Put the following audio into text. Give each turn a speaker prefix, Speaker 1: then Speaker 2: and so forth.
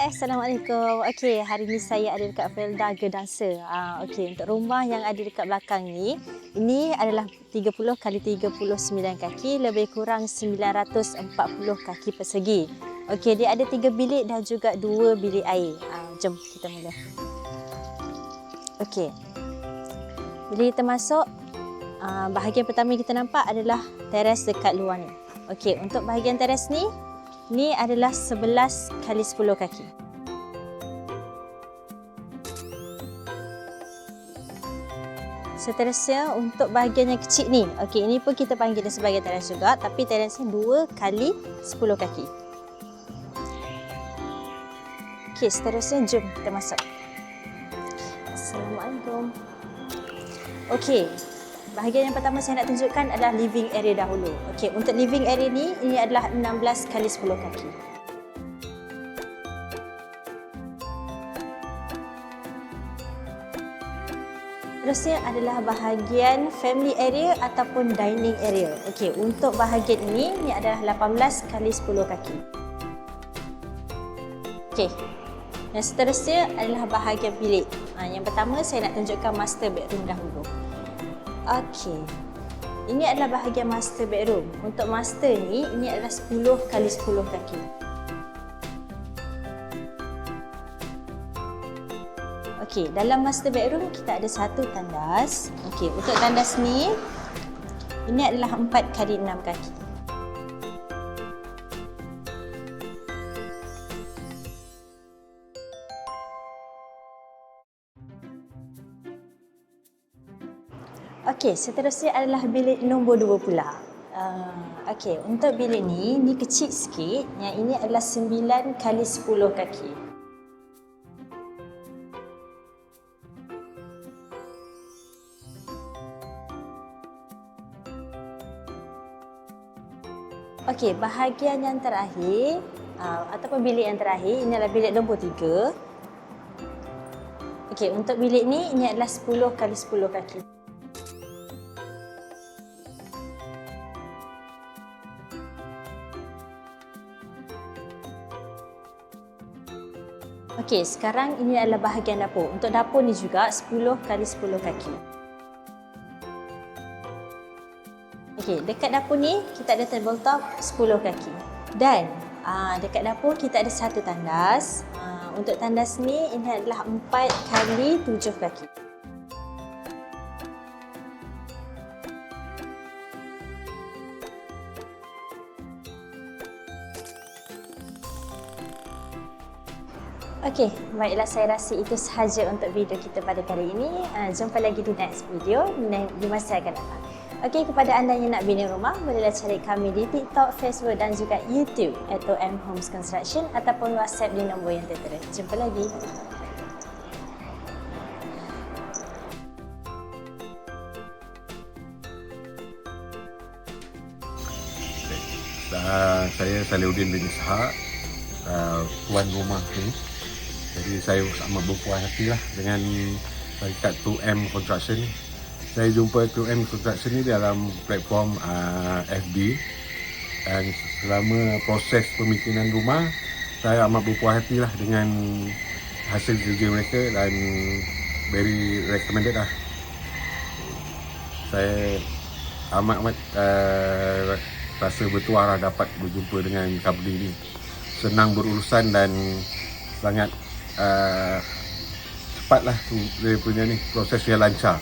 Speaker 1: Hai, Assalamualaikum. Okey, hari ni saya ada dekat Felda Gedangsa. Okey, untuk rumah yang ada dekat belakang ni, ini adalah 30 kali 39 kaki, lebih kurang 940 kaki persegi. Okey, dia ada 3 bilik dan juga 2 bilik air. Jom kita mula. Okey. Bila kita masuk, bahagian pertama yang kita nampak adalah teres dekat luar ni. Okey, untuk bahagian teres ni, ini adalah 11 kali 10 kaki. Seterusnya untuk bahagian yang kecil ni. Okey, ini pun kita panggil dia sebagai teres juga, tapi teresnya 2 kali 10 kaki. Okey, seterusnya jom kita masuk. Assalamualaikum. Okey. Bahagian yang pertama saya nak tunjukkan adalah living area dahulu. Okey, untuk living area ni, ini adalah 16 kali 10 kaki. Terusnya adalah bahagian family area ataupun dining area. Okey, untuk bahagian ini adalah 18 kali 10 kaki. Okey, yang seterusnya adalah bahagian bilik. Yang pertama saya nak tunjukkan master bedroom dahulu. Okey, ini adalah bahagian master bedroom. Untuk master ni, ini adalah 10 kali 10 kaki. Okey, dalam master bedroom kita ada satu tandas. Okey, untuk tandas ni, ini adalah 4 kali 6 kaki. Okey, seterusnya adalah bilik nombor 2 pula. Okey, untuk bilik ni kecil sikit. Yang ini adalah 9 kali 10 kaki. Okey, bahagian yang terakhir ataupun bilik yang terakhir, ini adalah bilik nombor 3. Okey, untuk bilik ni, ini adalah 10 kali 10 kaki. Okey, sekarang ini adalah bahagian dapur. Untuk dapur ni juga 10 kali 10 kaki. Okey, dekat dapur ni kita ada table top 10 kaki. Dan dekat dapur kita ada satu tandas. Untuk tandas ni ini adalah 4 kali 7 kaki. Okey, baiklah, saya rasa itu sahaja untuk video kita pada kali ini. Jumpa lagi di next video di masa akan datang. Okey, kepada anda yang nak bina rumah, bolehlah cari kami di TikTok, Facebook dan juga YouTube @OM Homes Construction ataupun WhatsApp di nombor yang tertera. Jumpa lagi.
Speaker 2: Saya Salihuddin bin Ishaq, tuan rumah ni. Jadi saya amat berpuas hati lah dengan syarikat 2M Construction ni. Saya jumpa 2M Construction ni dalam platform FB, dan selama proses pemikiran rumah, saya amat berpuas hati lah dengan hasil kerja mereka dan very recommended lah. Saya amat rasa bertuah lah dapat berjumpa dengan company ni. Senang berurusan dan sangat cepatlah dia punya ni, prosesnya lancar.